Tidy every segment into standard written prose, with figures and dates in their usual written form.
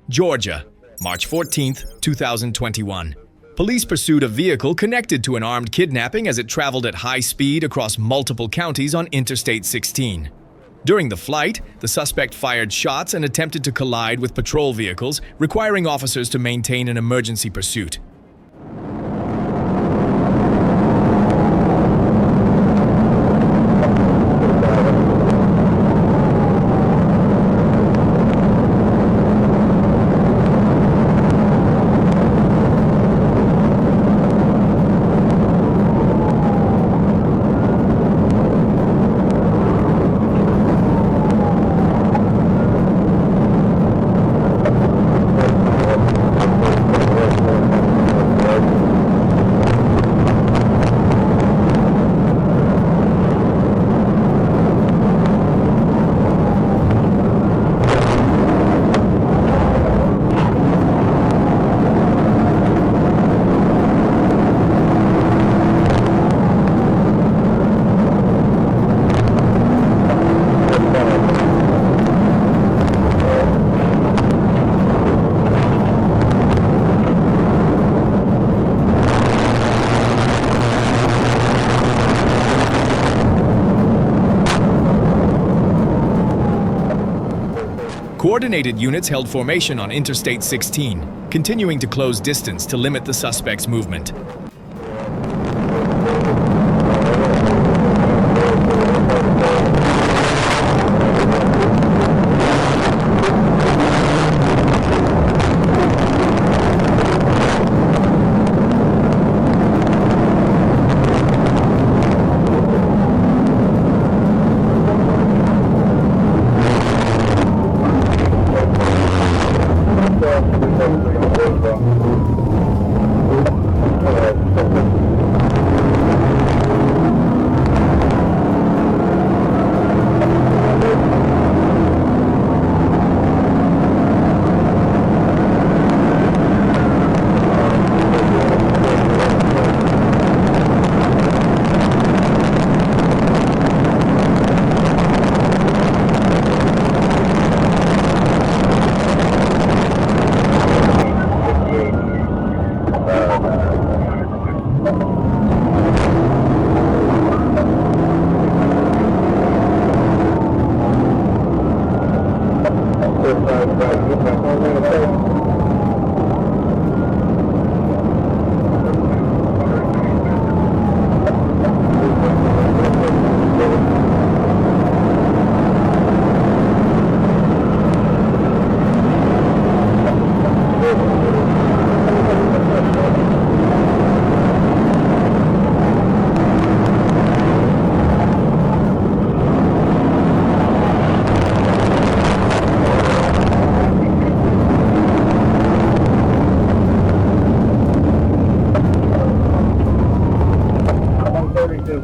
Georgia, March 14, 2021. Police pursued a vehicle connected to an armed kidnapping as it traveled at high speed across multiple counties on Interstate 16. During the flight, the suspect fired shots and attempted to collide with patrol vehicles, requiring officers to maintain an emergency pursuit. Coordinated units held formation on Interstate 16, continuing to close distance to limit the suspect's movement.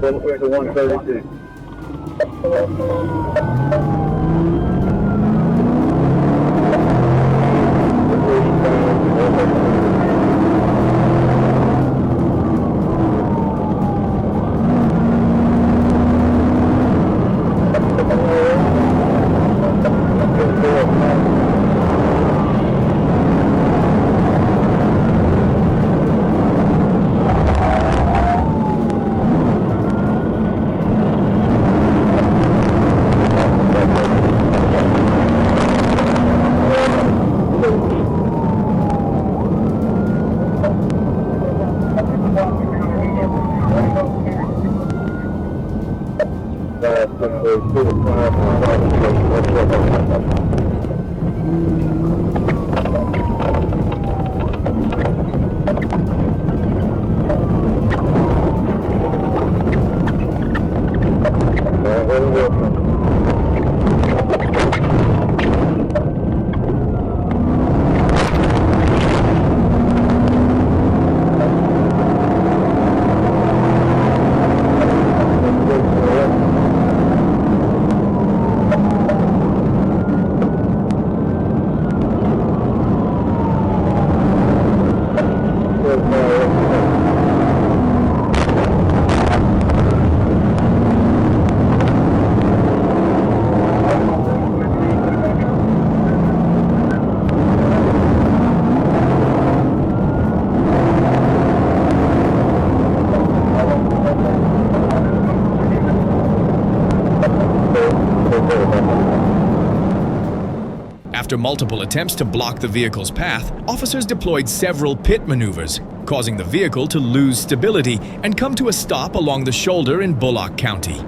Bullet to 132. After multiple attempts to block the vehicle's path, officers deployed several pit maneuvers, causing the vehicle to lose stability and come to a stop along the shoulder in Bullock County.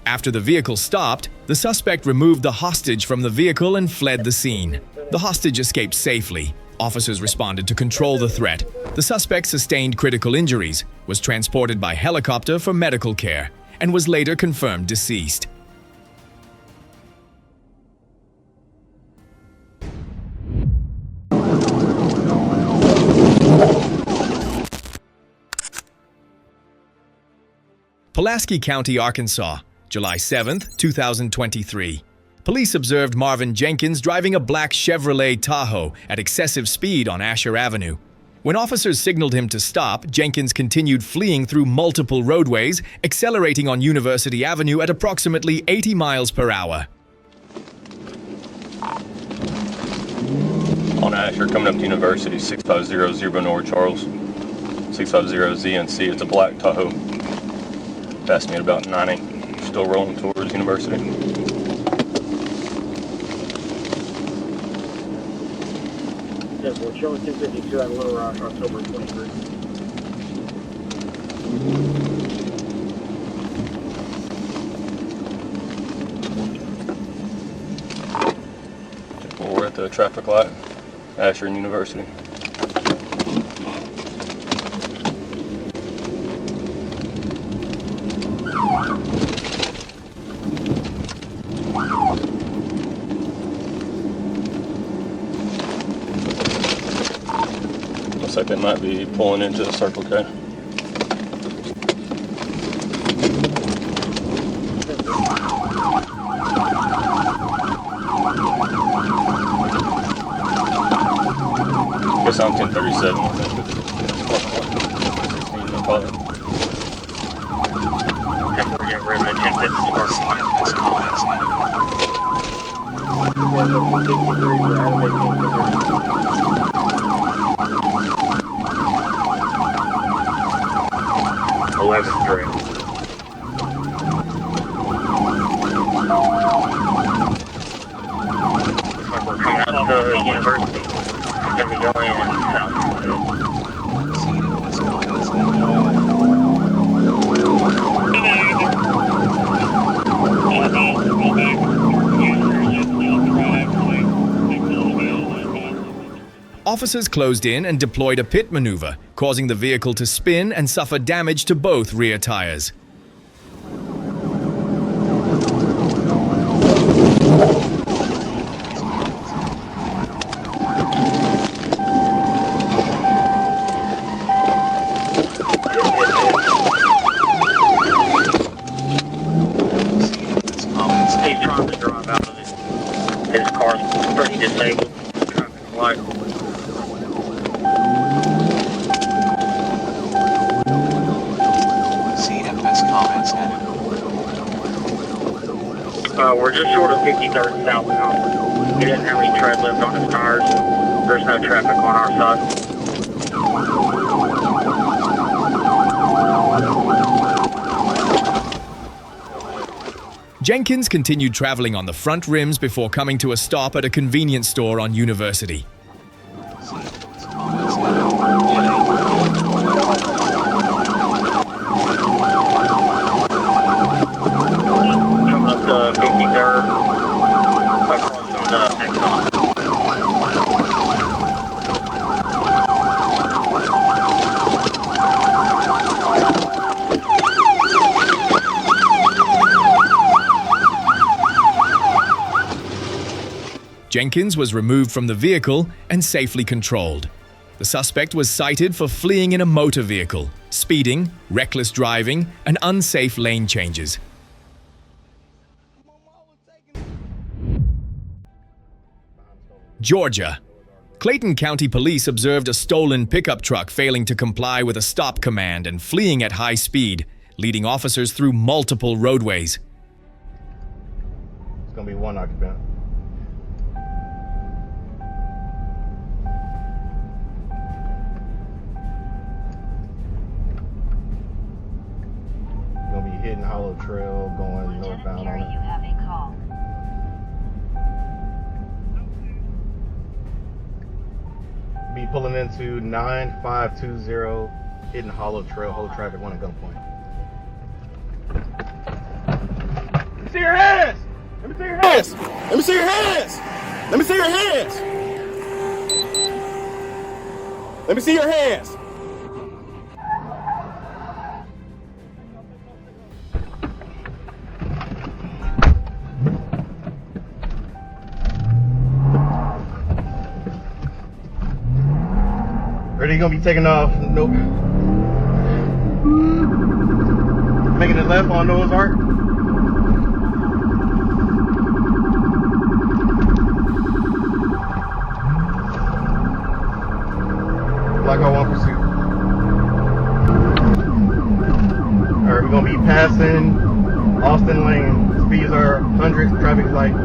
After the vehicle stopped, the suspect removed the hostage from the vehicle and fled the scene. The hostage escaped safely. Officers responded to control the threat. The suspect sustained critical injuries, was transported by helicopter for medical care, and was later confirmed deceased. Pulaski County, Arkansas, July 7, 2023. Police observed Marvin Jenkins driving a black Chevrolet Tahoe at excessive speed on Asher Avenue. When officers signaled him to stop, Jenkins continued fleeing through multiple roadways, accelerating on University Avenue at approximately 80 miles per hour. On Asher, coming up to University, 6500 North Charles, 650 ZNC. It's a black Tahoe. Passed me at about 90. Still rolling towards University. Yes, we're showing 252 at Little Rock, October 23. Well, we're at the traffic light, Asher and University. Looks like they might be pulling into the Circle K. Guess I'm 1037. I think it's 16, no problem. We're getting rid of it. 1050 11-3. We're coming out to the University. We're going to be going Officers closed in and deployed a pit maneuver, causing the vehicle to spin and suffer damage to both rear tires. He's trying to drive out of it. His car's pretty disabled. Traffic light. We're just short of 53rd southbound. He didn't have any tread lift on his tires. There's no traffic on our side. Jenkins continued traveling on the front rims before coming to a stop at a convenience store on University. Coming up to 53rd. Jenkins was removed from the vehicle and safely controlled. The suspect was cited for fleeing in a motor vehicle, speeding, reckless driving, and unsafe lane changes. Georgia. Clayton County Police observed a stolen pickup truck failing to comply with a stop command and fleeing at high speed, leading officers through multiple roadways. It's gonna be one occupant. Gonna be hitting Hollow Trail going northbound on it. You have a call. Be pulling into 9520 hitting Hollow Trail, hold traffic, one at gunpoint. Let me see your hands! Let me see your hands! Let me see your hands! Let me see your hands! Let me see your hands! Are they gonna be taking off? Nope. Making it left on Noah's Ark. Black Hole 1 pursuit. Alright, we're gonna be passing Austin Lane. Speeds are 100, traffic light.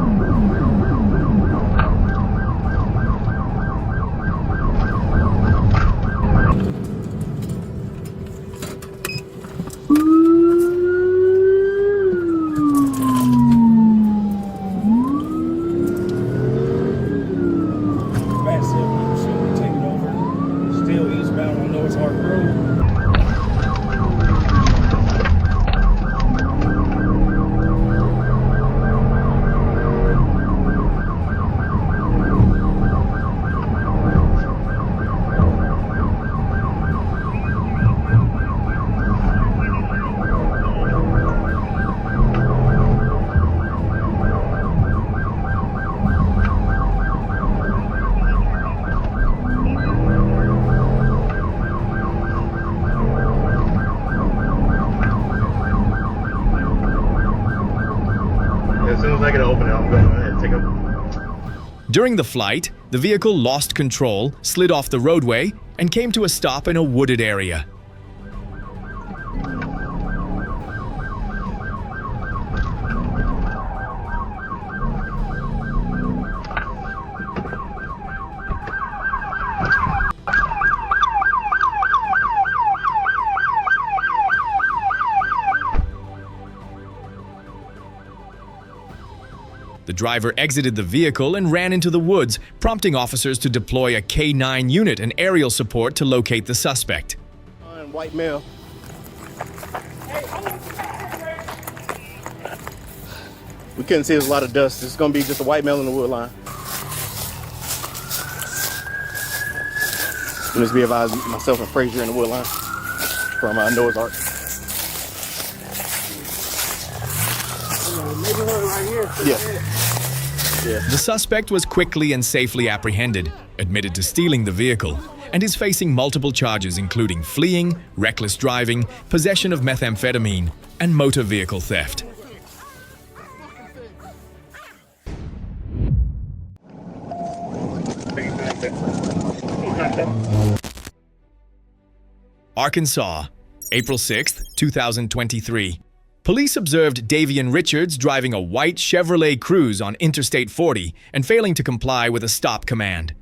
During the flight, the vehicle lost control, slid off the roadway, and came to a stop in a wooded area. The driver exited the vehicle and ran into the woods, prompting officers to deploy a K-9 unit and aerial support to locate the suspect. White male. We couldn't see there's a lot of dust. It's gonna be just a white male in the wood line. Just be advised, myself and Frazier in the wood line from Noah's Ark. Neighborhood right here. Yeah. The suspect was quickly and safely apprehended, admitted to stealing the vehicle, and is facing multiple charges including fleeing, reckless driving, possession of methamphetamine, and motor vehicle theft. Arkansas, April 6, 2023. Police observed Davian Richards driving a white Chevrolet Cruze on Interstate 40 and failing to comply with a stop command.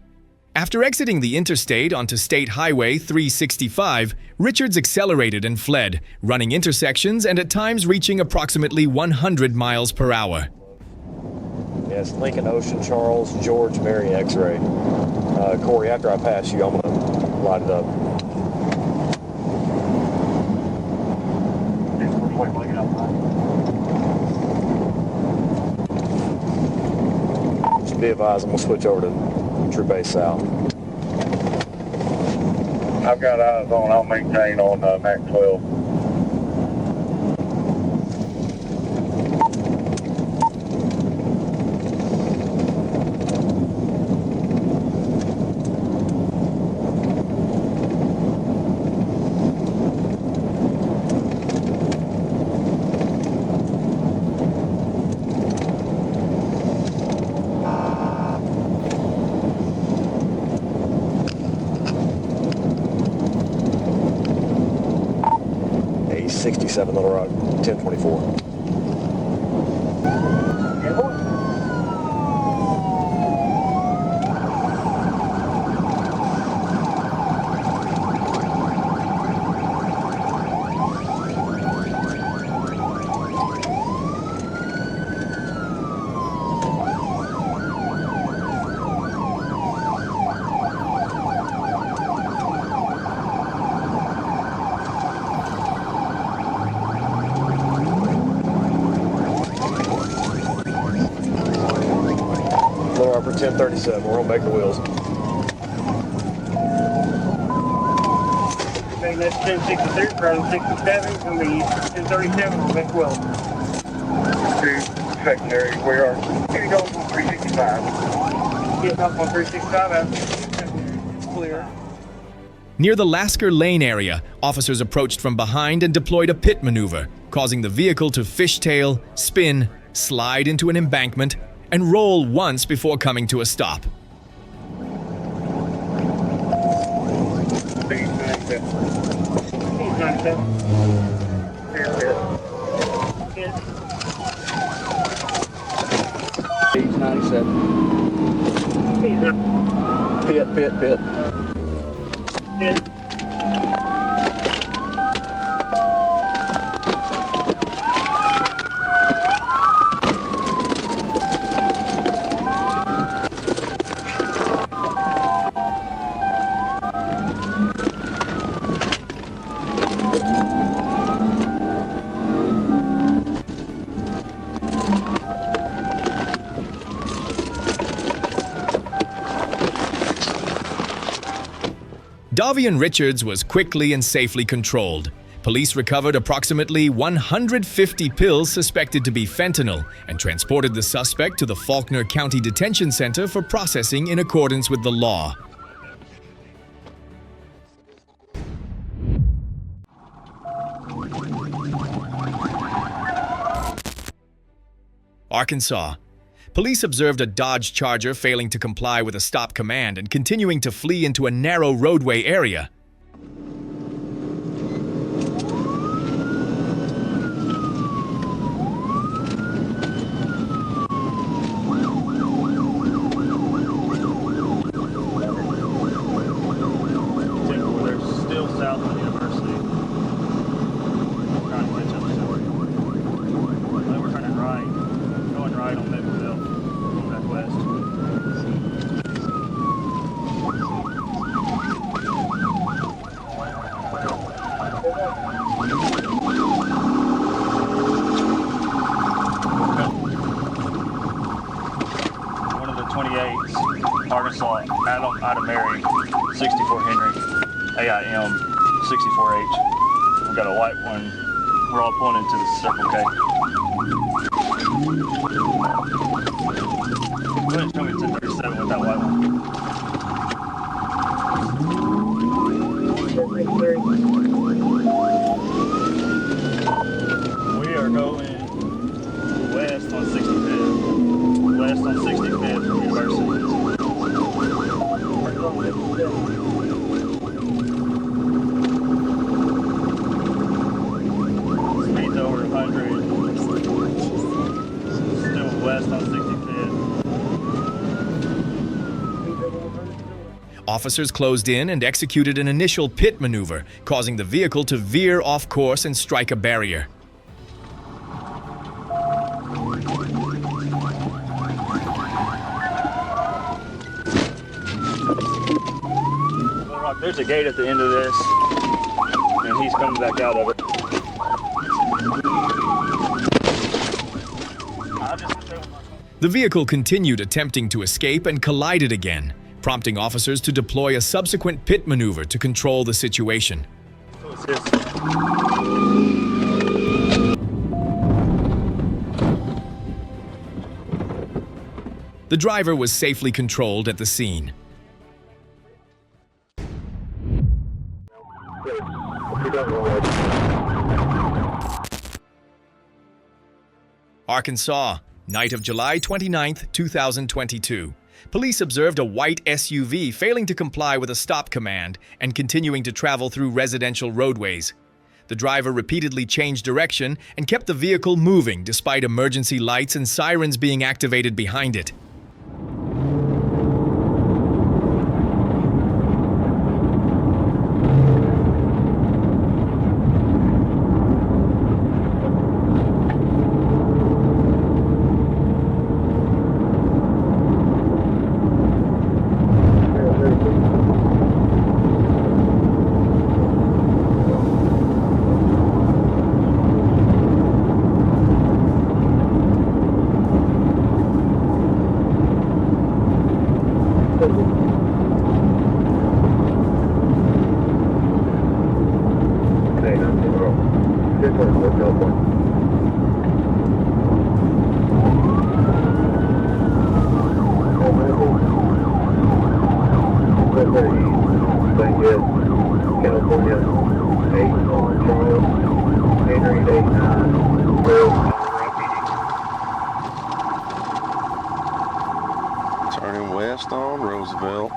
After exiting the interstate onto State Highway 365, Richards accelerated and fled, running intersections and at times reaching approximately 100 miles per hour. Yes, Lincoln Ocean, Charles, George, Mary, X-ray. Corey, after I pass you, I'm going to light it up. Just be advised, I'm going to switch over to True Base South. I've got eyes on, I'll maintain on Mac 12. 57 Little Rock, 1024. Little Rock for 1037. We're on Baker Wheels. Okay, that's 1063, from 67, it's going to be 1037 on Baker Wheels. To secondary, we are. Here you go on 365. Getting up on 365, it's clear. Near the Lasker Lane area, officers approached from behind and deployed a pit maneuver, causing the vehicle to fishtail, spin, slide into an embankment, and roll once before coming to a stop. Please 97. Please 97. Here it is. Page 97. Please, Pit. Davian Richards was quickly and safely controlled. Police recovered approximately 150 pills suspected to be fentanyl and transported the suspect to the Faulkner County Detention Center for processing in accordance with the law. Arkansas. Police observed a Dodge Charger failing to comply with a stop command and continuing to flee into a narrow roadway area. They're still south of the University. Trying to catch up to them. They were turning right, going right on Malibu, going back west. One of the 28s, Arkansas, Adam Mary, 64 Henry, AIM, 64H. We've got a white one. We're all pointing to the Circle K. Go ahead and show me 1037 with that white one. We are going west on 65th. West on 65th from University. Speed's over 100. Still west on 65th. Officers closed in and executed an initial pit maneuver, causing the vehicle to veer off course and strike a barrier. There's a gate at the end of this, and he's coming back out of it. The vehicle continued attempting to escape and collided again, prompting officers to deploy a subsequent pit maneuver to control the situation. The driver was safely controlled at the scene. Arkansas, night of July 29, 2022. Police observed a white SUV failing to comply with a stop command and continuing to travel through residential roadways. The driver repeatedly changed direction and kept the vehicle moving despite emergency lights and sirens being activated behind it. Turning west on Roosevelt.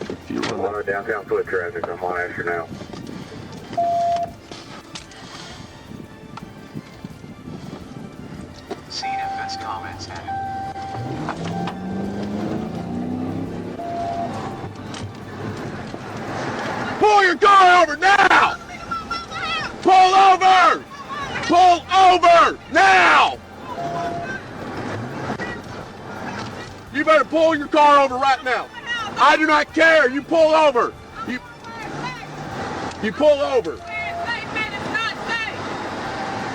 If you run downtown foot traffic, I'm on after now. CFS comments added. Pull your car over now! Pull over! Pull over now! You better pull your car over right now. I do not care. You pull over. You pull over.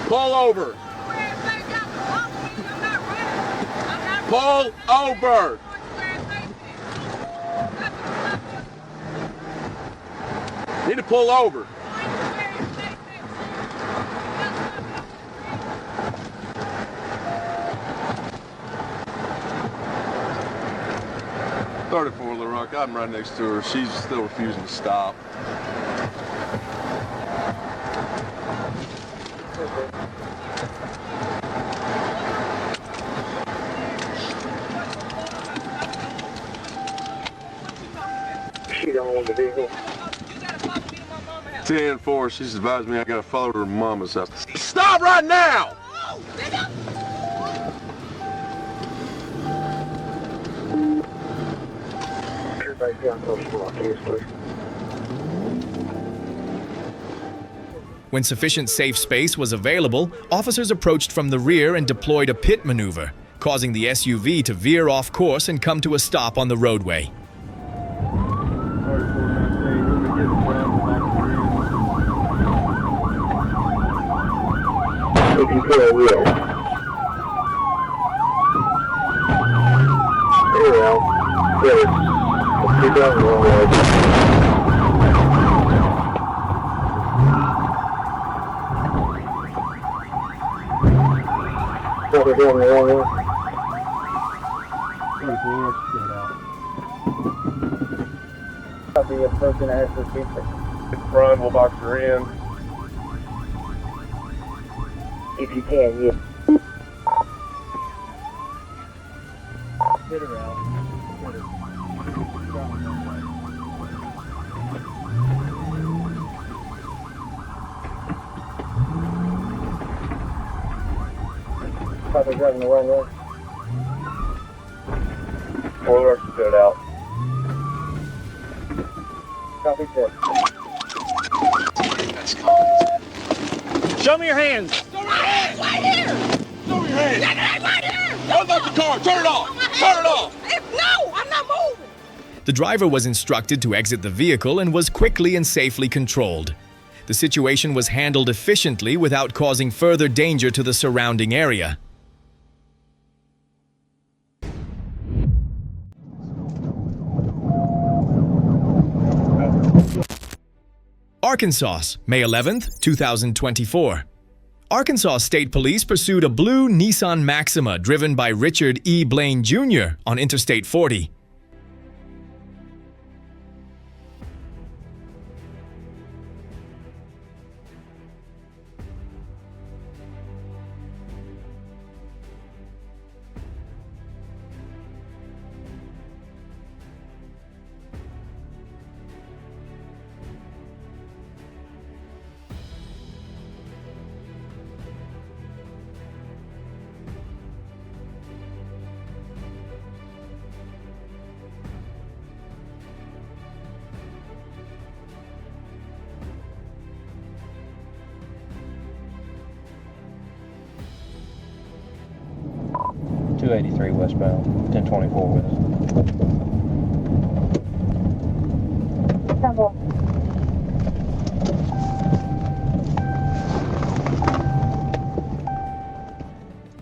Pull over. Pull over. Need to pull over. "34 Little Rock, I'm right next to her. She's still refusing to stop." She don't want the vehicle. 10-4, she's advised me I gotta follow her mama's house. Stop right now! Everybody's got close to block here, please. When sufficient safe space was available, officers approached from the rear and deployed a pit maneuver, causing the SUV to veer off course and come to a stop on the roadway. If you put a wheel. Very well. Good. You're done the wrong way. What we're doing the wrong way. Copy a person has to keep it. Front, we'll box her in. If you can, yeah. Get around. Probably driving the wrong way. Spoiler stood out. Copy that. CFS comments added. Show me your hands. Show your hands! What about the car? Turn it off! Turn it off! No, I'm not moving. The driver was instructed to exit the vehicle and was quickly and safely controlled. The situation was handled efficiently without causing further danger to the surrounding area. Arkansas, May 11th, 2024. Arkansas State Police pursued a blue Nissan Maxima driven by Richard E. Blaine Jr. on Interstate 40. 283 westbound, 1024 west.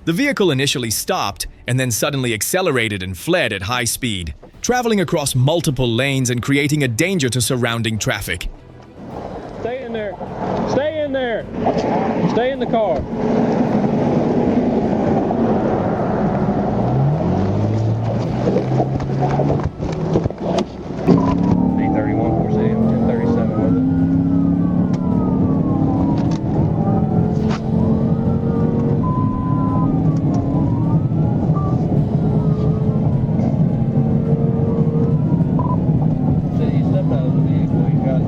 The vehicle initially stopped and then suddenly accelerated and fled at high speed, traveling across multiple lanes and creating a danger to surrounding traffic. Stay in there. Stay in there. Stay in the car. D31 4C, 1037 with it. He stepped out of the vehicle. He's got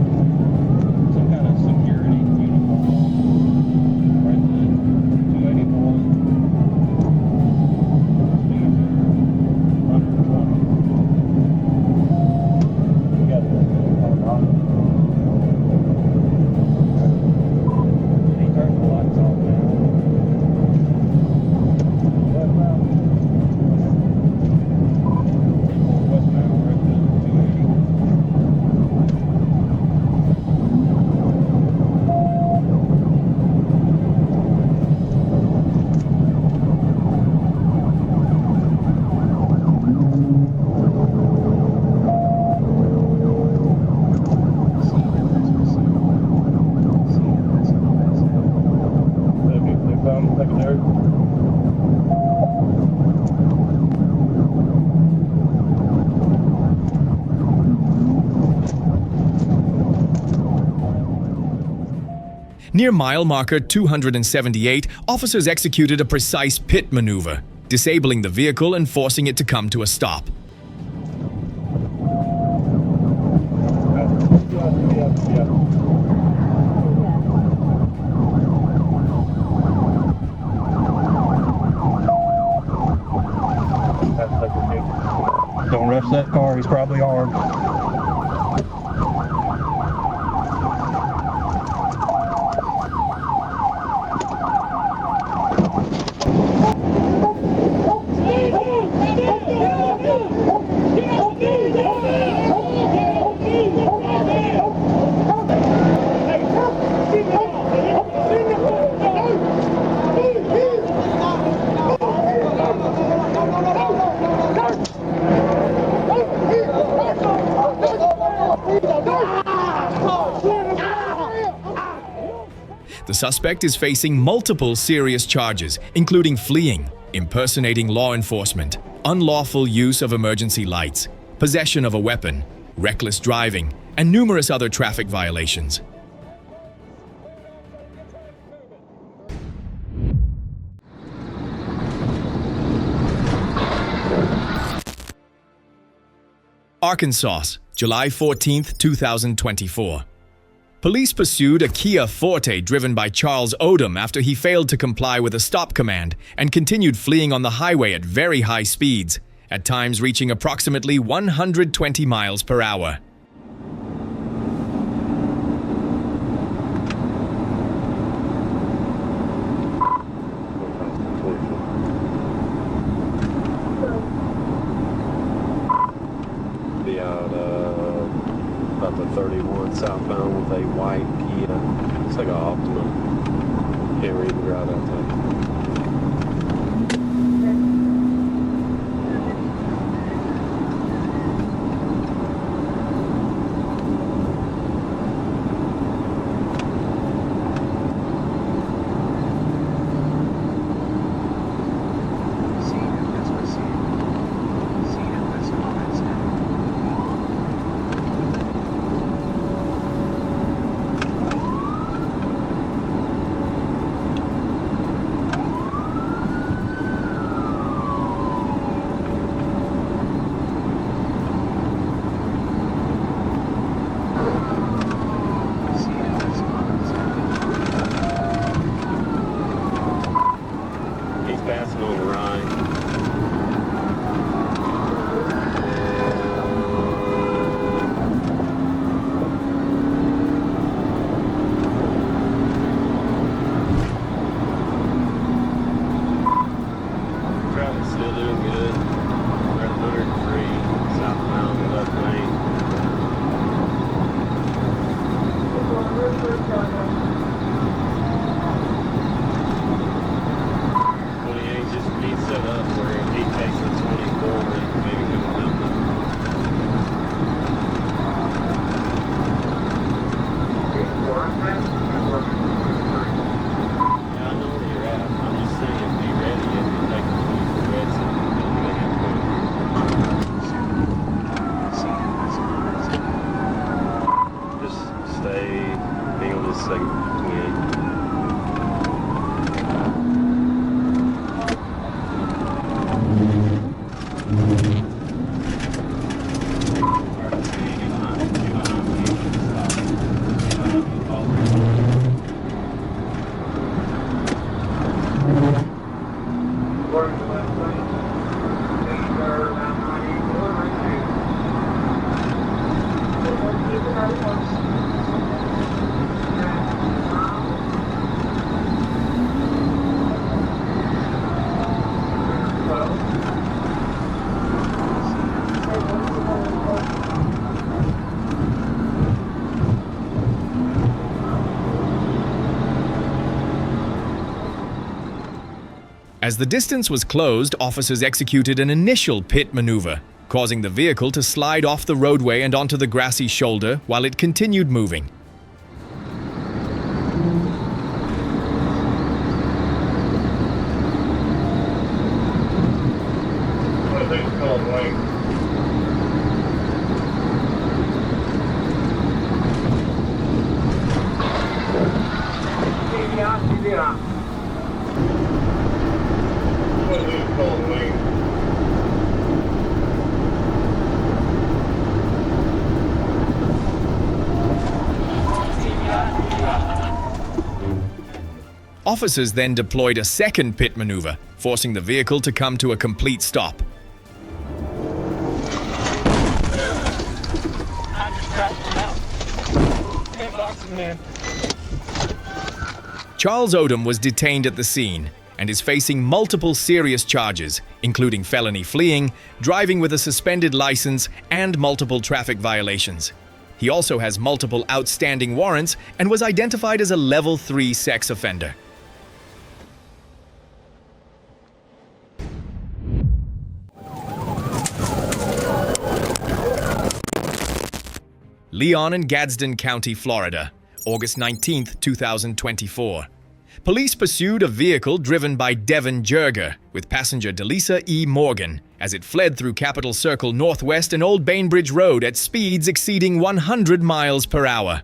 some kind of security uniform on. Right there, 281. Speeds are under 20. You got it. He turned the lights off now. Westbound. Westbound, right there, 280. Near mile marker 278, officers executed a precise pit maneuver, disabling the vehicle and forcing it to come to a stop. Don't rush that car, he's probably armed. The suspect is facing multiple serious charges, including fleeing, impersonating law enforcement, unlawful use of emergency lights, possession of a weapon, reckless driving, and numerous other traffic violations. Arkansas, July 14, 2024. Police pursued a Kia Forte driven by Charles Odom after he failed to comply with a stop command and continued fleeing on the highway at very high speeds, at times reaching approximately 120 miles per hour. Be out about the 31 southbound with a white Kia. It's like an Optima. Can't read and drive out there. As the distance was closed, officers executed an initial pit maneuver, causing the vehicle to slide off the roadway and onto the grassy shoulder while it continued moving. Officers then deployed a second pit maneuver, forcing the vehicle to come to a complete stop. Charles Odom was detained at the scene and is facing multiple serious charges, including felony fleeing, driving with a suspended license, and multiple traffic violations. He also has multiple outstanding warrants and was identified as a Level 3 sex offender. Leon and Gadsden County, Florida, August 19, 2024. Police pursued a vehicle driven by Devin Jerger with passenger Delisa E. Morgan as it fled through Capitol Circle Northwest and Old Bainbridge Road at speeds exceeding 100 miles per hour.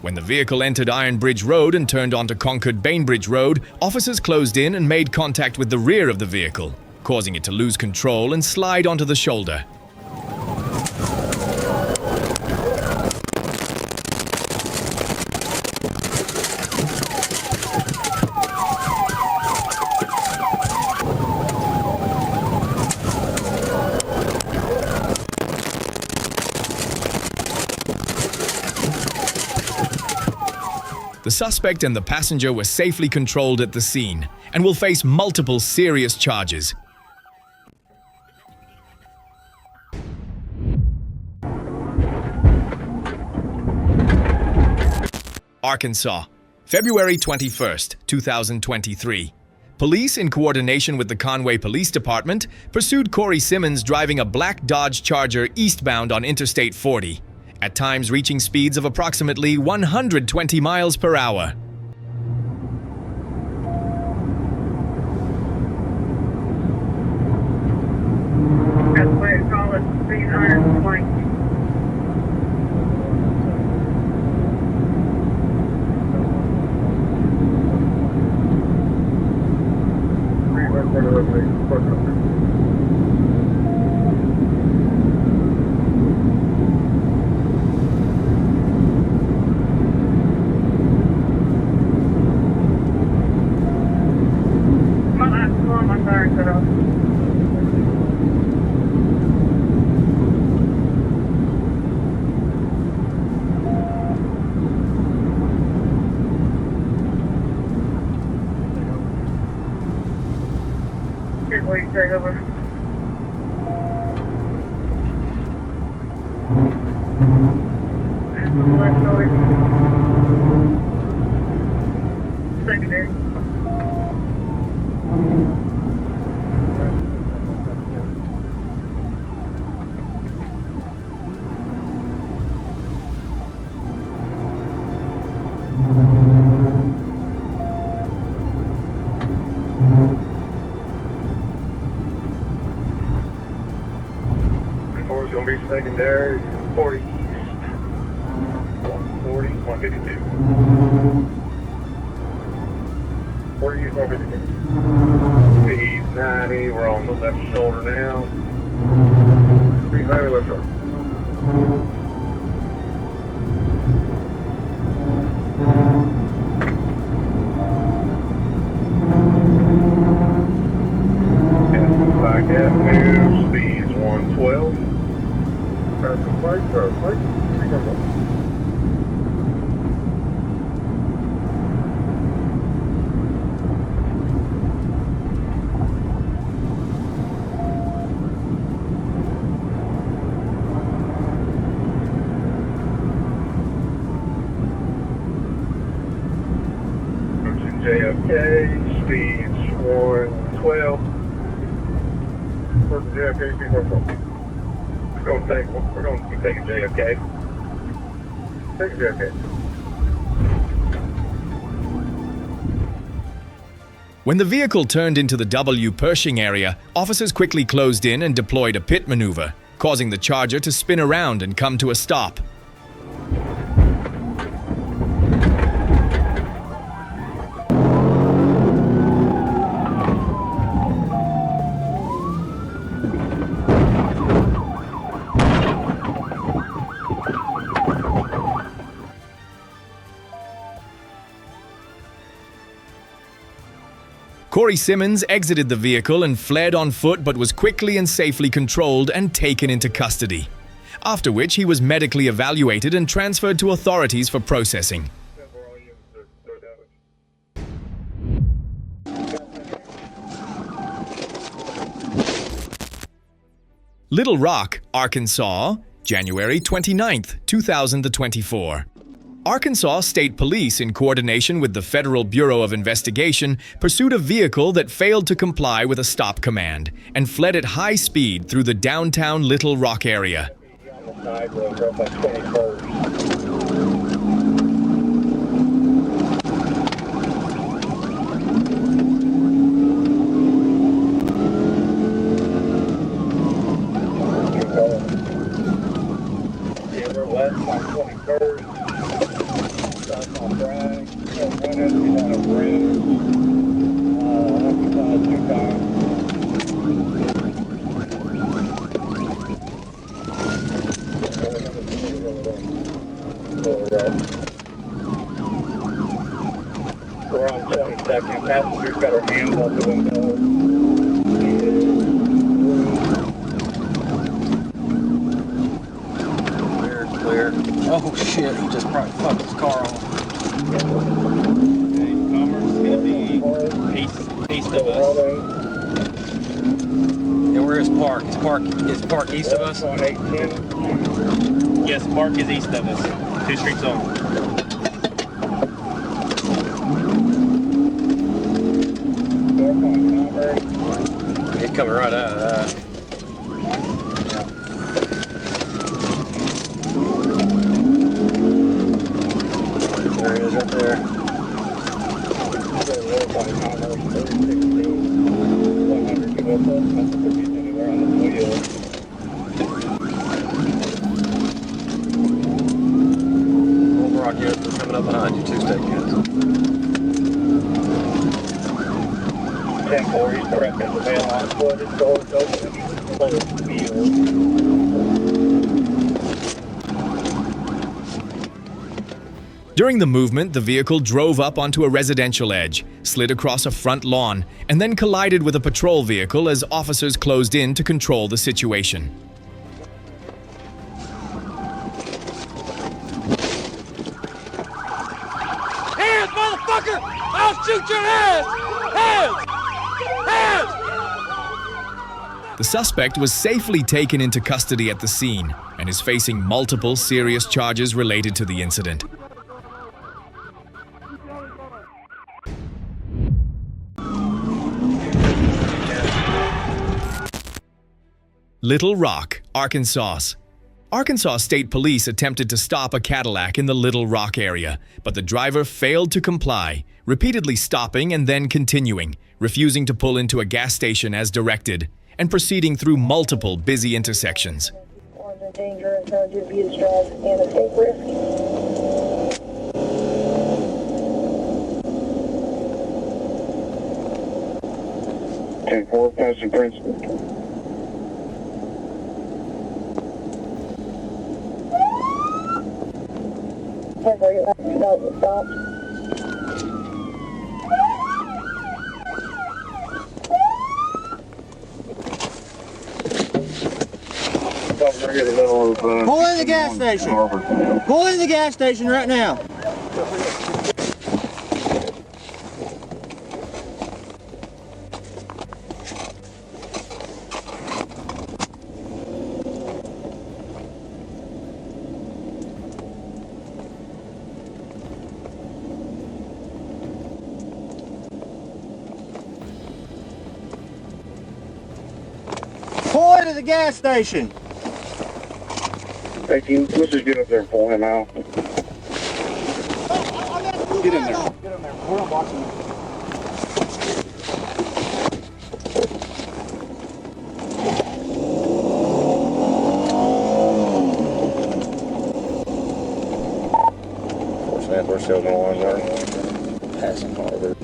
When the vehicle entered Iron Bridge Road and turned onto Concord Bainbridge Road, officers closed in and made contact with the rear of the vehicle, causing it to lose control and slide onto the shoulder. The suspect and the passenger were safely controlled at the scene and will face multiple serious charges. Arkansas, February 21st, 2023. Police, in coordination with the Conway Police Department, pursued Corey Simmons driving a black Dodge Charger eastbound on Interstate 40. At times reaching speeds of approximately 120 miles per hour. That's why it's called a 300 point. it's going to be secondary 40 east. 140, 152. 40 east, 152. East 90, we're on the left shoulder now. 390 left shoulder. Back Avenue, speeds 112. Traffic light, traffic light. JFK, speeds 112. JFK, speeds 112. We're going to keep taking JFK. Taking JFK. When the vehicle turned into the W Pershing area, officers quickly closed in and deployed a pit maneuver, causing the Charger to spin around and come to a stop. Corey Simmons exited the vehicle and fled on foot, but was quickly and safely controlled and taken into custody, after which he was medically evaluated and transferred to authorities for processing. Little Rock, Arkansas, January 29th, 2024. Arkansas State Police, in coordination with the Federal Bureau of Investigation, pursued a vehicle that failed to comply with a stop command and fled at high speed through the downtown Little Rock area. We're on 22nd. Passengers got our hands out the window. Clear. Oh shit, he just probably fucked his car off. Okay, Commerce gonna be east of us. And where is Park? Is Park east of us? On 810. Yes, Park is east of us. 2 streets over. He's coming right out of that. There he is right there. Old Rock units are coming up behind you, 2-step units. 10-4, he's correct at the mail on foot. His door's open. Closed field. During the movement, the vehicle drove up onto a residential edge, slid across a front lawn, and then collided with a patrol vehicle as officers closed in to control the situation. Hands, motherfucker! I'll shoot your hands! Hands! Hands! The suspect was safely taken into custody at the scene and is facing multiple serious charges related to the incident. Little Rock, Arkansas. Arkansas State Police attempted to stop a Cadillac in the Little Rock area, but the driver failed to comply, repeatedly stopping and then continuing, refusing to pull into a gas station as directed, and proceeding through multiple busy intersections. in danger and found to abuse, drive, and escape risk. Take 4, passing principal. Where you have to stop. Pull in the gas station. Pull in the gas station right now. Pull into the gas station. Hey, team, let's just get up there and pull him out. Get in there. Get in there. We're not watching him. We're still going on, Passing Harvard.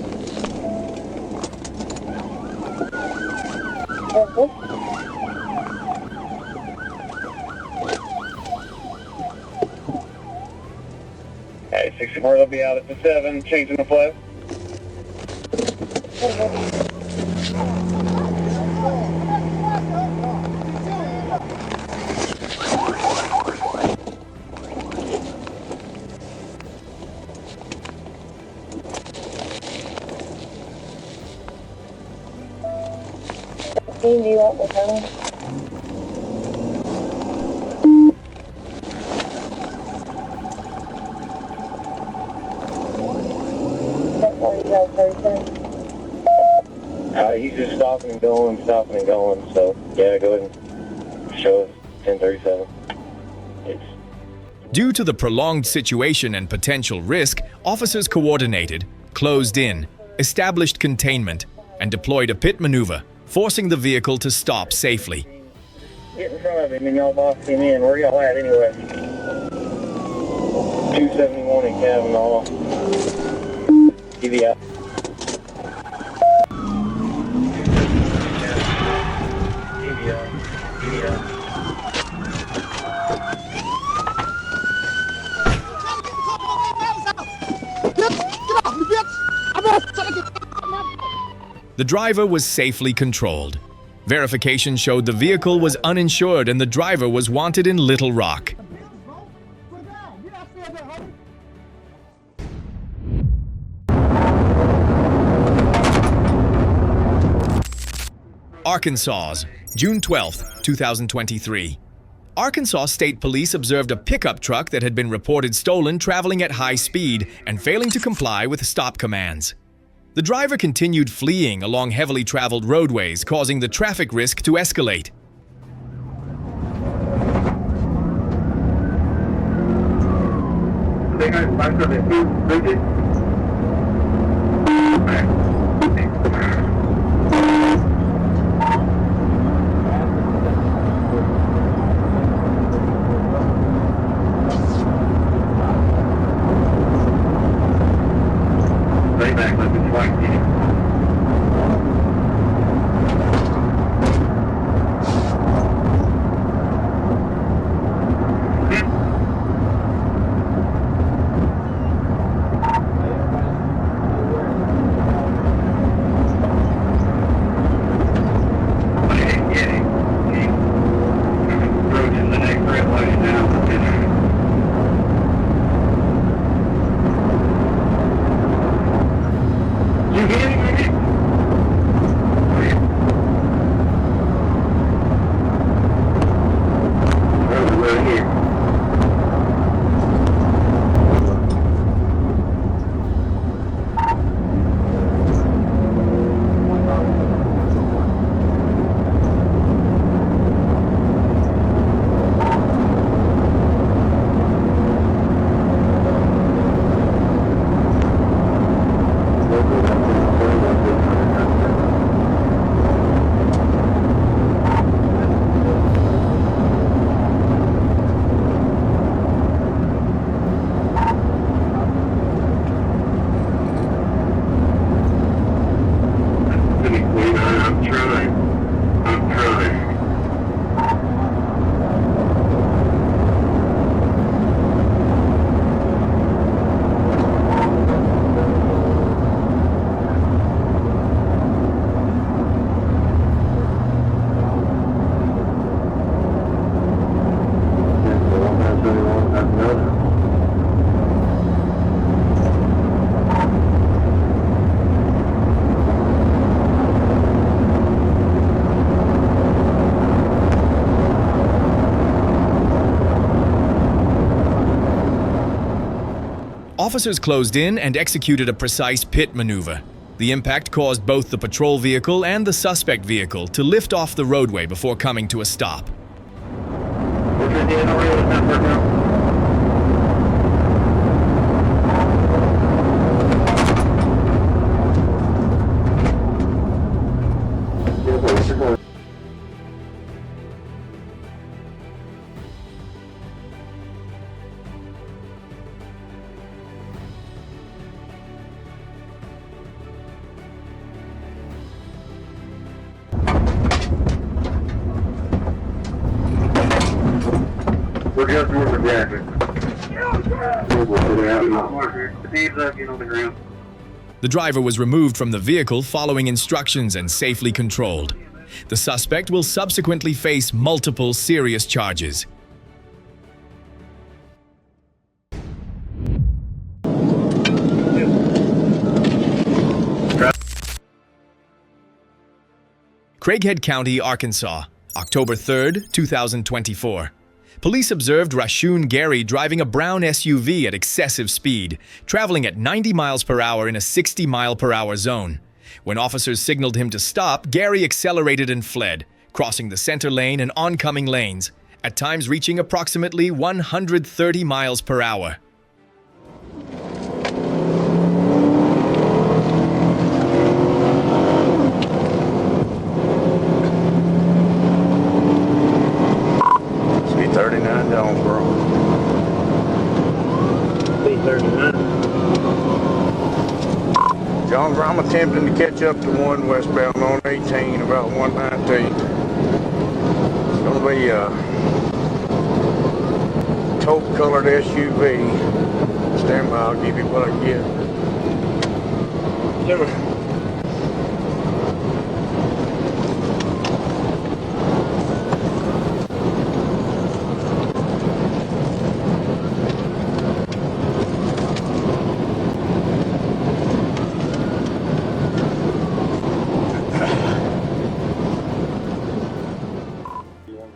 Hey, 64, they'll be out at the 7, changing the flag. Do you want the tunnel? He's just stopping and going, so yeah, go ahead and show us 1037. Due to the prolonged situation and potential risk, officers coordinated, closed in, established containment, and deployed a pit maneuver, forcing the vehicle to stop safely. Get in front of him and y'all box him in. Where y'all at anyway? 271 in Kavanaugh. TV out. The driver was safely controlled. Verification showed the vehicle was uninsured and the driver was wanted in Little Rock. Arkansas, June 12, 2023. Arkansas State Police observed a pickup truck that had been reported stolen traveling at high speed and failing to comply with stop commands. The driver continued fleeing along heavily traveled roadways, causing the traffic risk to escalate. Officers closed in and executed a precise pit maneuver. The impact caused both the patrol vehicle and the suspect vehicle to lift off the roadway before coming to a stop. We're just north of Jackson. Steve's looking on the ground. The driver was removed from the vehicle following instructions and safely controlled. The suspect will subsequently face multiple serious charges. Craighead County, Arkansas, October 3, 2024. Police observed Rashun Gary driving a brown SUV at excessive speed, traveling at 90 miles per hour in a 60 mile per hour zone. When officers signaled him to stop, Gary accelerated and fled, crossing the center lane and oncoming lanes, at times reaching approximately 130 miles per hour. Jonesboro, I'm attempting to catch up to one westbound on 18, about 119. It's going to be a taupe-colored SUV. Stand by, I'll give you what I get.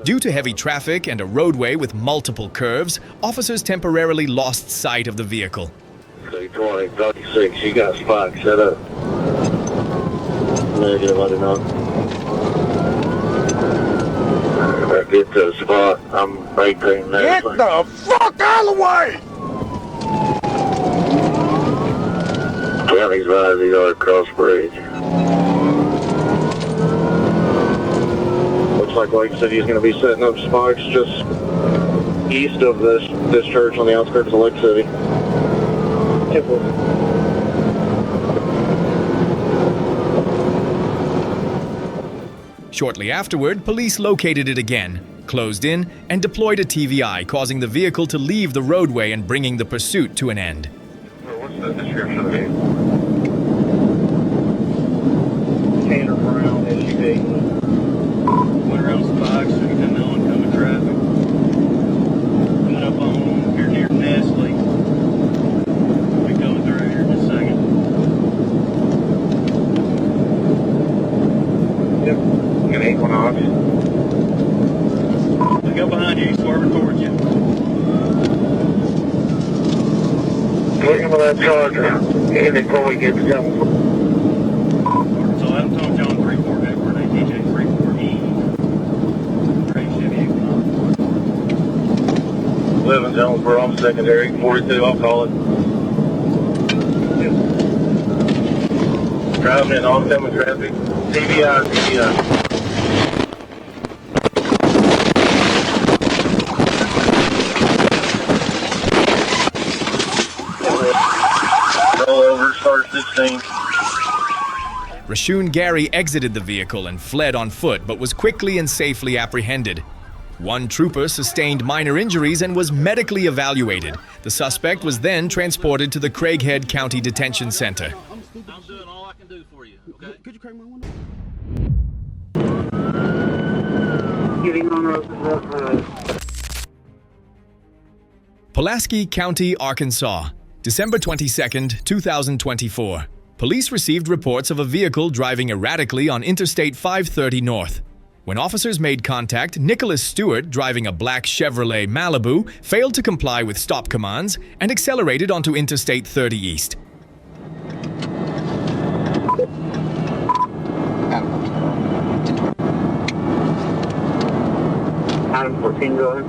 Due to heavy traffic and a roadway with multiple curves, officers temporarily lost sight of the vehicle. 20, 36, you got spikes set up. Negative, I do not. I get to the spot, I'm maintaining that. Get the fuck out of the way! County's rise, these are across bridge. Like you said, he's going to be setting up spikes just east of this church on the outskirts of Lake City. Shortly afterward, police located it again, closed in, and deployed a TVI, causing the vehicle to leave the roadway and bringing the pursuit to an end. What's the description of it? Tanner Brown SUV. Went around spikes so you can know oncoming traffic. Coming up on here near Nestle. We'll be coming through here in just a second. Yep. An Equinox. Look up behind you, he's swerving towards you. Looking for that Charger. And before we get to Jonesboro. So I'm Tom John 34 Edward, ATJ 34E. Live in Jonesboro, I'm secondary, 42, I'll call it. Driving in oncoming traffic, TVI. Roll over, start 16. Rashun Gary exited the vehicle and fled on foot, but was quickly and safely apprehended. One trooper sustained minor injuries and was medically evaluated. The suspect was then transported to the Craighead County Detention Center. I'm doing all I can do for you, okay? Could you crank my window? Getting on road. Pulaski County, Arkansas, December 22, 2024. Police received reports of a vehicle driving erratically on Interstate 530 North. When officers made contact, Nicholas Stewart, driving a black Chevrolet Malibu, failed to comply with stop commands and accelerated onto Interstate 30 East. Adam 14, go ahead.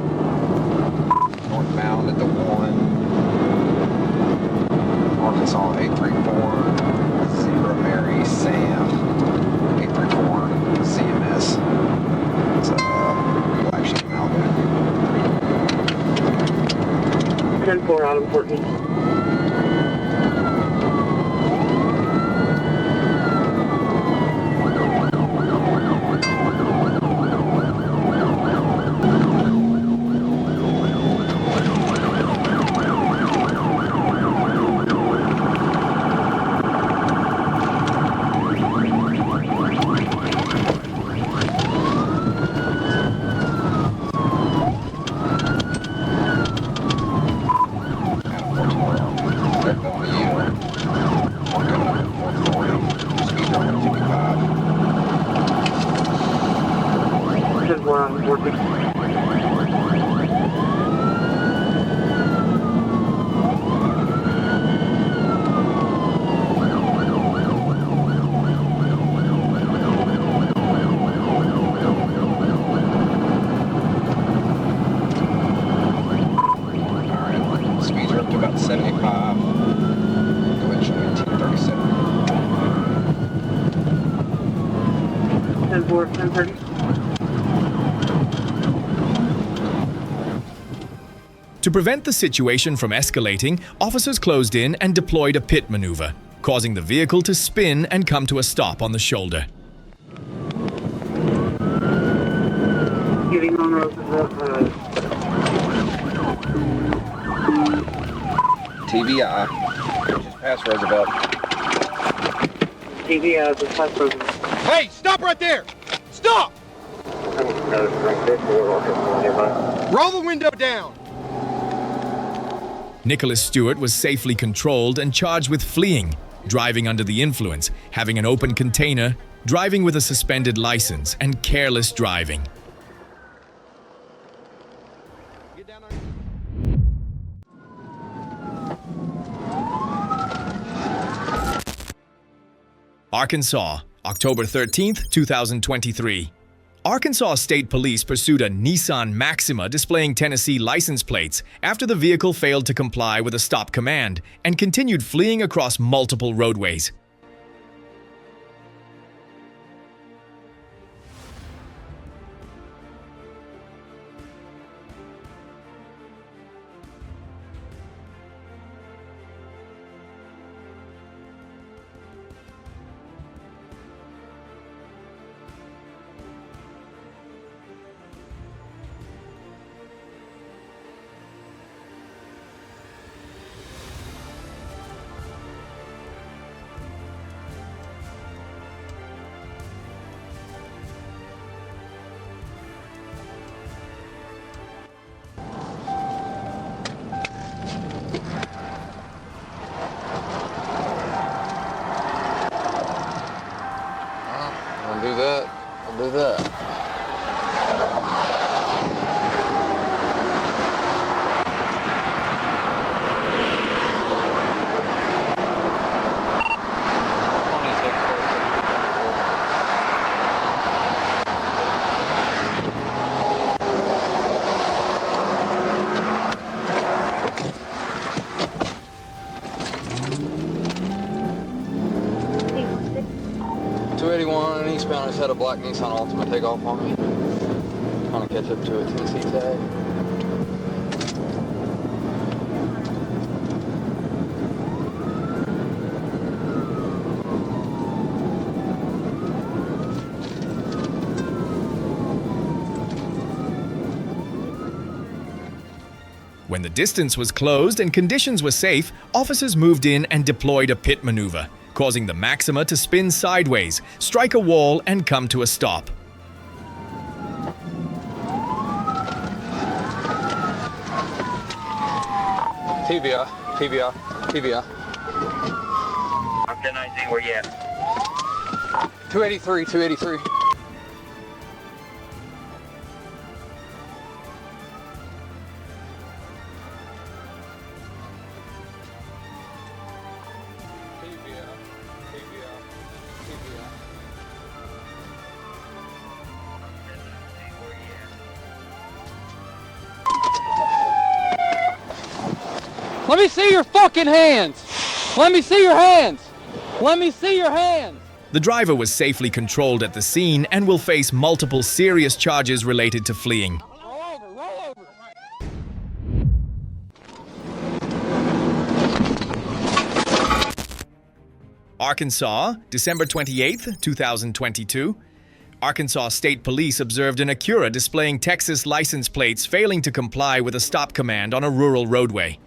Northbound at the 1, Arkansas 834, 0 Mary Sam, 834 CMS. It's black sheep Malibu. 10-4, Adam 14. About 75. Go ahead and show me 1037. 10-4, 10-30. To prevent the situation from escalating, officers closed in and deployed a pit maneuver, causing the vehicle to spin and come to a stop on the shoulder. Getting on road TVI. Just past Roosevelt. TVI, just past Roosevelt. Hey, stop right there! Stop! Roll the window down! Nicholas Stewart was safely controlled and charged with fleeing, driving under the influence, having an open container, driving with a suspended license, and careless driving. Arkansas, October 13th, 2023. Arkansas State Police pursued a Nissan Maxima displaying Tennessee license plates after the vehicle failed to comply with a stop command and continued fleeing across multiple roadways. I'll do that. Eastbound, I just had a black Nissan Altima take off on me. Trying to catch up to a Tennessee tag. When the distance was closed and conditions were safe, officers moved in and deployed a pit maneuver, causing the Maxima to spin sideways, strike a wall, and come to a stop. TBI. I'm 1019, where you at? 283. Let me see your fucking hands. Let me see your hands. Let me see your hands. The driver was safely controlled at the scene and will face multiple serious charges related to fleeing. Roll over. Arkansas, December 28, 2022. Arkansas State Police observed an Acura displaying Texas license plates failing to comply with a stop command on a rural roadway.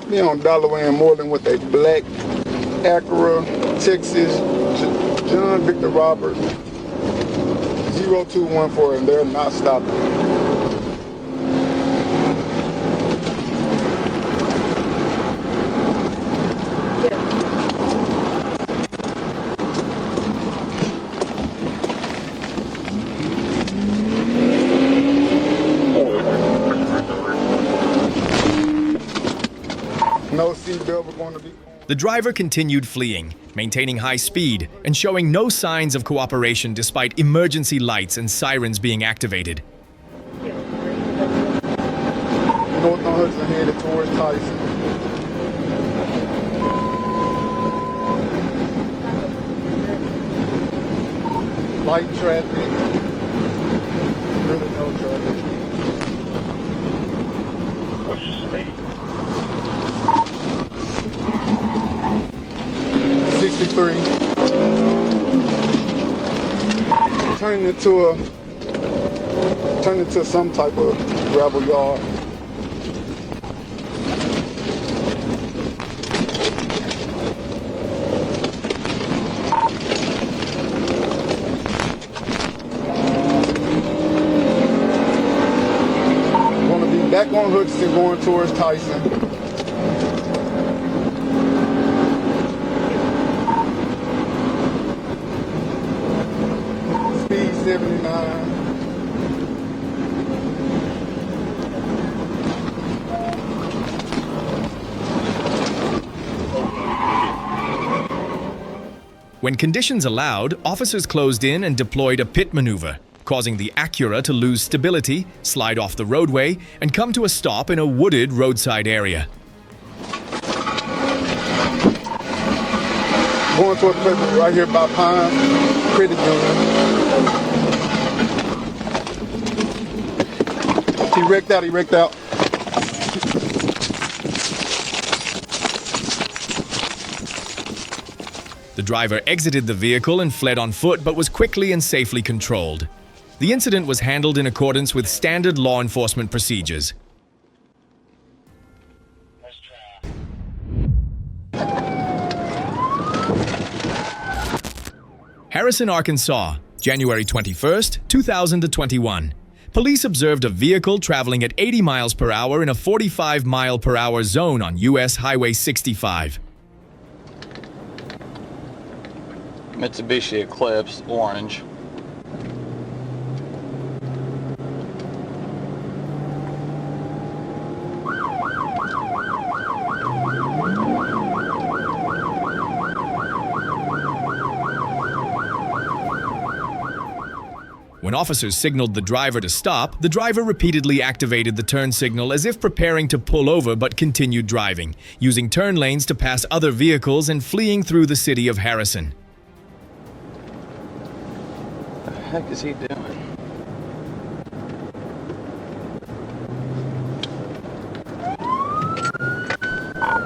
Me on Dalloway and Moreland with a black Acura, Texas, John Victor Roberts, 0214, and they're not stopping. No seatbelt, we're going to be... The driver continued fleeing, maintaining high speed and showing no signs of cooperation despite emergency lights and sirens being activated. North on Hudson headed towards Tyson. Light traffic. Really no traffic. What's your speed? 63. Turned into some type of gravel yard. Gonna be back on Hudson going towards Tyson. Speed 79. When conditions allowed, officers closed in and deployed a pit maneuver, causing the Acura to lose stability, slide off the roadway, and come to a stop in a wooded roadside area. Going toward the place right here by Pine Credit Union. He wrecked out. The driver exited the vehicle and fled on foot but was quickly and safely controlled. The incident was handled in accordance with standard law enforcement procedures. Harrison, Arkansas, January 21st, 2021. Police observed a vehicle traveling at 80 miles per hour in a 45 mile per hour zone on US Highway 65. Mitsubishi Eclipse, orange. When officers signaled the driver to stop, the driver repeatedly activated the turn signal as if preparing to pull over but continued driving, using turn lanes to pass other vehicles and fleeing through the city of Harrison. What the heck is he doing?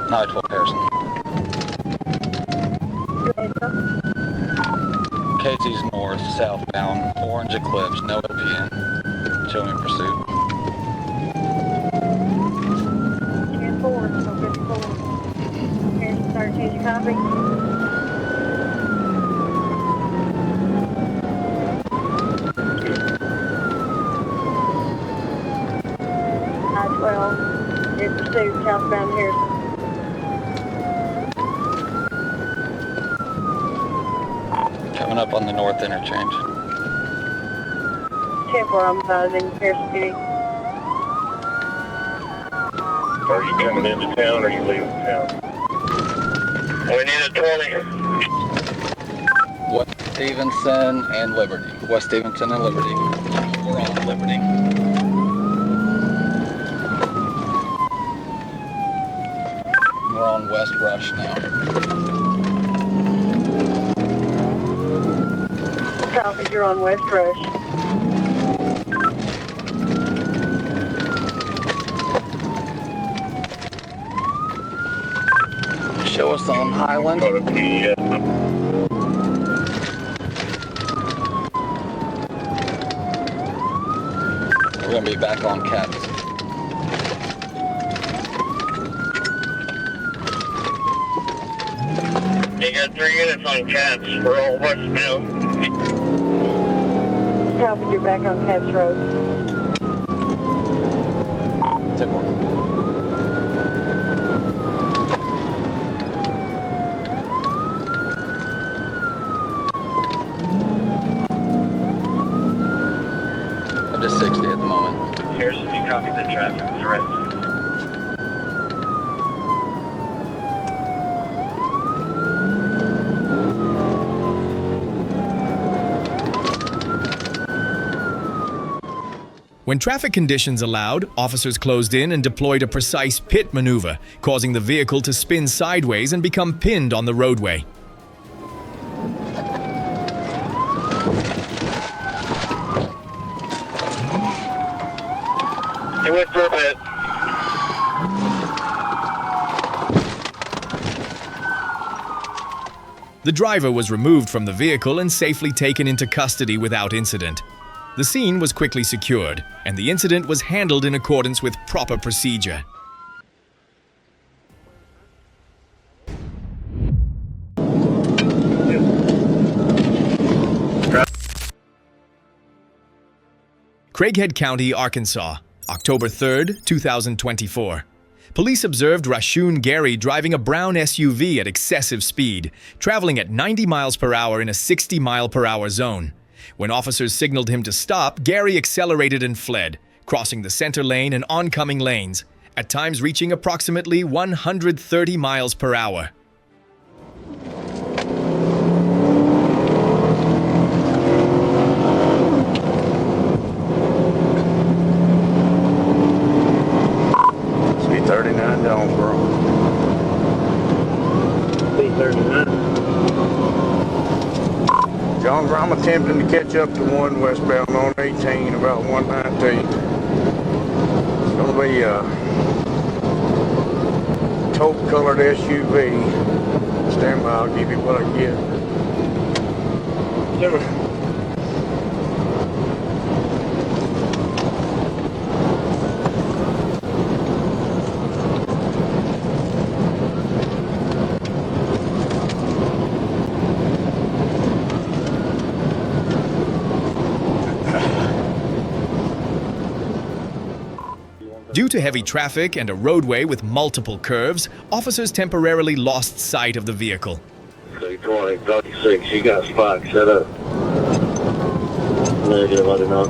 I-12 Harrison. Casey's north, southbound, orange Eclipse, no LPN. Showing in pursuit. 10-4, so 54. Harrison 13, you copy? I-12, in pursuit, southbound Harrison. Coming up on the north interchange. 10-4, I'm advising Harrison City. Are you coming into town or are you leaving town? We need a 20. West Stevenson and Liberty. West Stevenson and Liberty. We're on Liberty. we're on West Rush now. Copy, you're on West Rush. Show us on Highland. We're gonna be back on Cats. You got 3 units on Cats. We're all westbound. Copy, you're back on Cats Road. 10-4. I'm just 60 at the moment. Here's if you copy the traffic is arrested. When traffic conditions allowed, officers closed in and deployed a precise pit maneuver, causing the vehicle to spin sideways and become pinned on the roadway. He went for a bit. The driver was removed from the vehicle and safely taken into custody without incident. The scene was quickly secured, and the incident was handled in accordance with proper procedure. Craighead County, Arkansas, October 3rd, 2024. Police observed Rashun Gary driving a brown SUV at excessive speed, traveling at 90 miles per hour in a 60 mile per hour zone. When officers signaled him to stop, Gary accelerated and fled, crossing the center lane and oncoming lanes, at times reaching approximately 130 miles per hour. Speed 39 Jonesboro. Speed 39. Jonesboro, I'm attempting to catch up to one westbound on 18, about 119. It's going to be a taupe-colored SUV. Stand by, I'll give you what I get. Due to heavy traffic and a roadway with multiple curves, officers temporarily lost sight of the vehicle. 320, 36, you got spikes set up. Negative, I do not.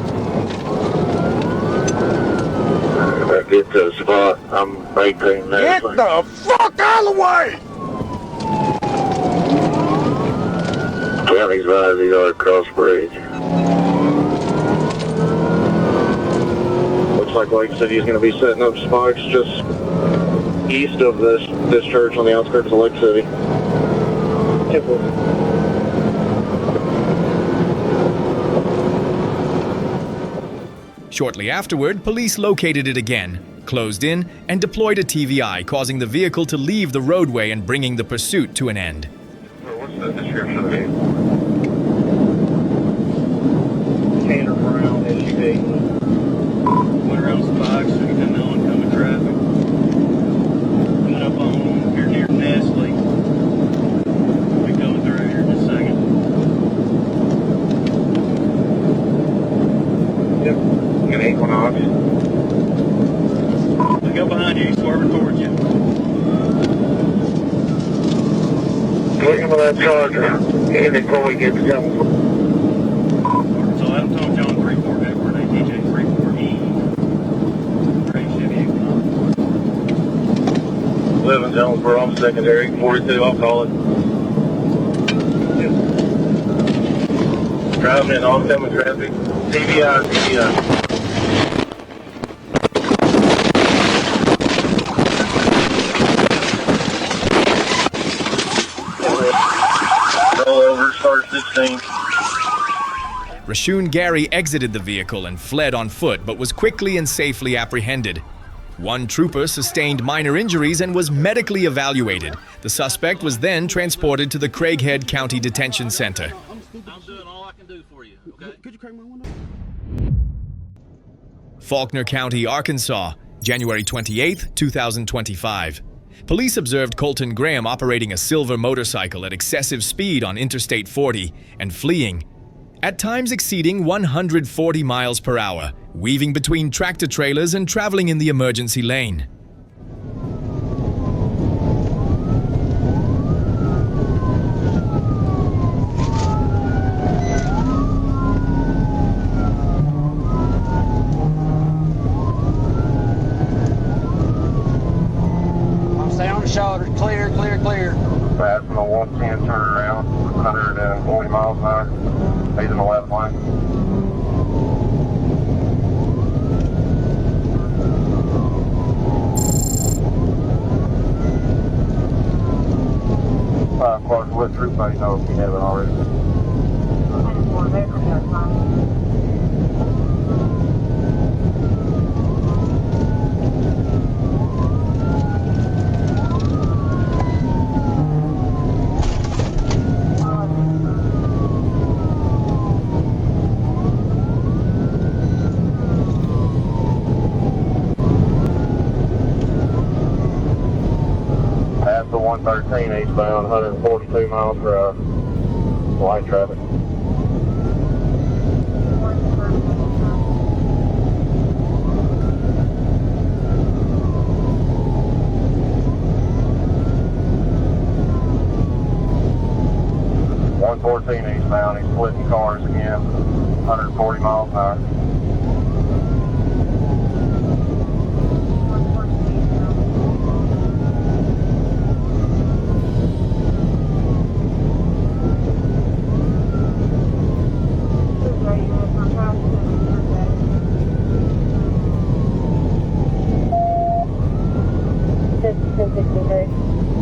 I get to the spot, I'm 18 now. Get the fuck out of the way! County's rise, he's already crossed the bridge. Like Lake City is going to be setting up spikes just east of this church on the outskirts of Lake City. Shortly afterward, police located it again, closed in, and deployed a TVI, causing the vehicle to leave the roadway and bringing the pursuit to an end. What's the description of it? Tanner Brown SUV. Went around spikes, so you can know oncoming traffic. Coming up on here near Nestle. We'll be coming through here in a second. Yep. An Equinox. Look up behind you, he's swerving towards you. Looking for that Charger. And before we get to Jonesboro. So Adam Tom John 34 Edward ATJ 34E. Great Chevy Equinox. Live in Jonesboro, I'm secondary, 42, I'll call it. Driving in oncoming traffic. TVI. 16. Rashun Gary exited the vehicle and fled on foot, but was quickly and safely apprehended. One trooper sustained minor injuries and was medically evaluated. The suspect was then transported to the Craighead County Detention Center. I'm doing all I can do for you, okay? Could you crank my window? Faulkner County, Arkansas, January 28, 2025. Police observed Colton Graham operating a silver motorcycle at excessive speed on Interstate 40 and fleeing, at times exceeding 140 miles per hour, weaving between tractor trailers and traveling in the emergency lane. Stay on the shoulders. Clear, clear, clear. Fast from the 110 turnaround, 140 miles an hour. He's in the left lane. Clark, what troop I know if you haven't already. Past the 113 eastbound, 142 miles per hour. Light traffic. Eastbound, he's splitting cars again, 140 miles an hour.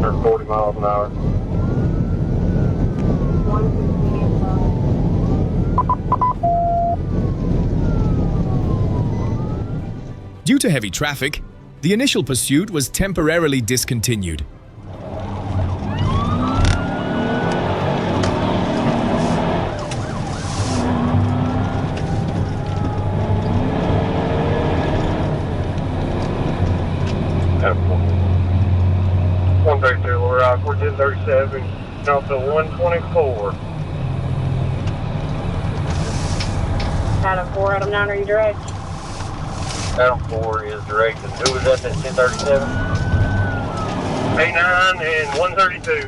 Or 40 miles an hour. Due to heavy traffic, the initial pursuit was temporarily discontinued. One back there, Little Rock, we're 1037, down to 124. Adam 4, Adam 9, are you direct? Adam 4 is directed. Who was that at 1037? A9 and 132.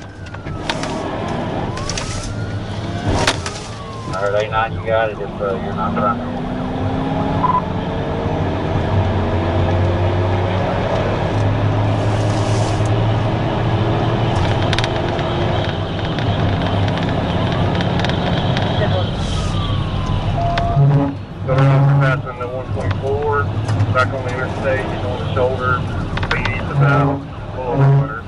I heard A9, you got it if you're not trying to. Passing the 124, back on the interstate, he's on the shoulder, speed east about, full of water.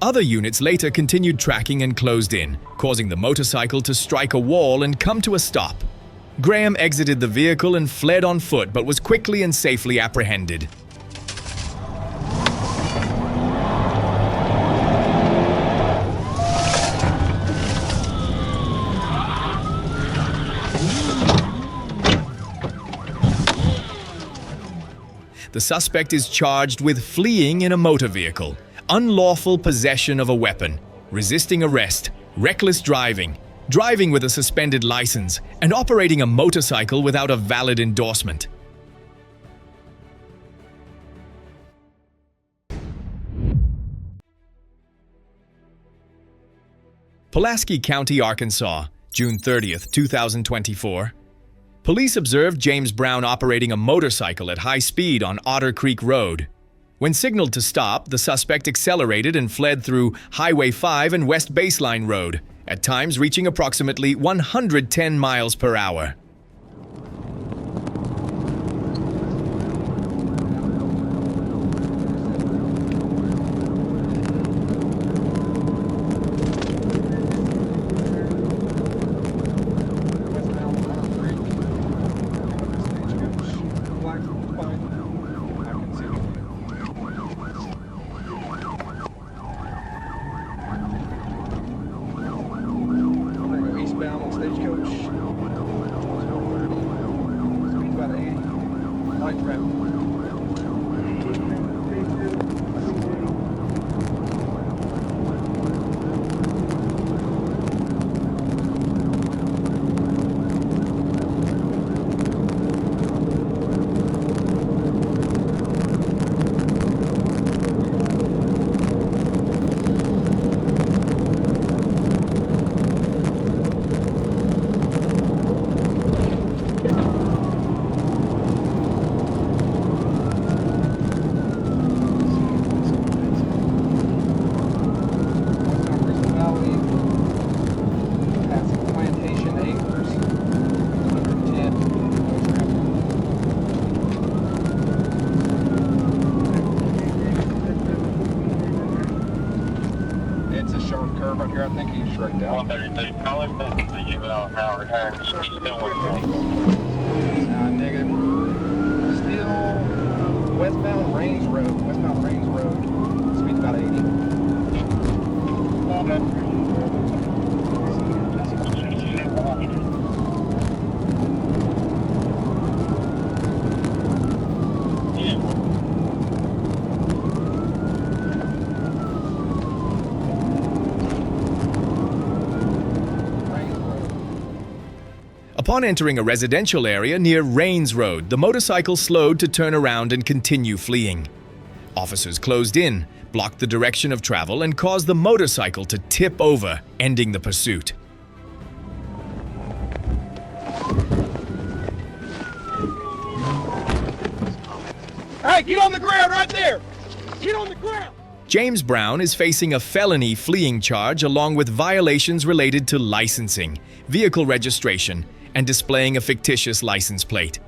Other units later continued tracking and closed in, causing the motorcycle to strike a wall and come to a stop. Graham exited the vehicle and fled on foot, but was quickly and safely apprehended. the suspect is charged with fleeing in a motor vehicle, unlawful possession of a weapon, resisting arrest, reckless driving, driving with a suspended license, and operating a motorcycle without a valid endorsement. Pulaski County, Arkansas, June 30th, 2024. Police observed James Brown operating a motorcycle at high speed on Otter Creek Road. When signaled to stop, the suspect accelerated and fled through Highway 5 and West Baseline Road, at times reaching approximately 110 miles per hour. Upon entering a residential area near Rains Road, the motorcycle slowed to turn around and continue fleeing. Officers closed in, blocked the direction of travel, and caused the motorcycle to tip over, ending the pursuit. Hey, get on the ground right there! Get on the ground! James Brown is facing a felony fleeing charge along with violations related to licensing, vehicle registration, and displaying a fictitious license plate.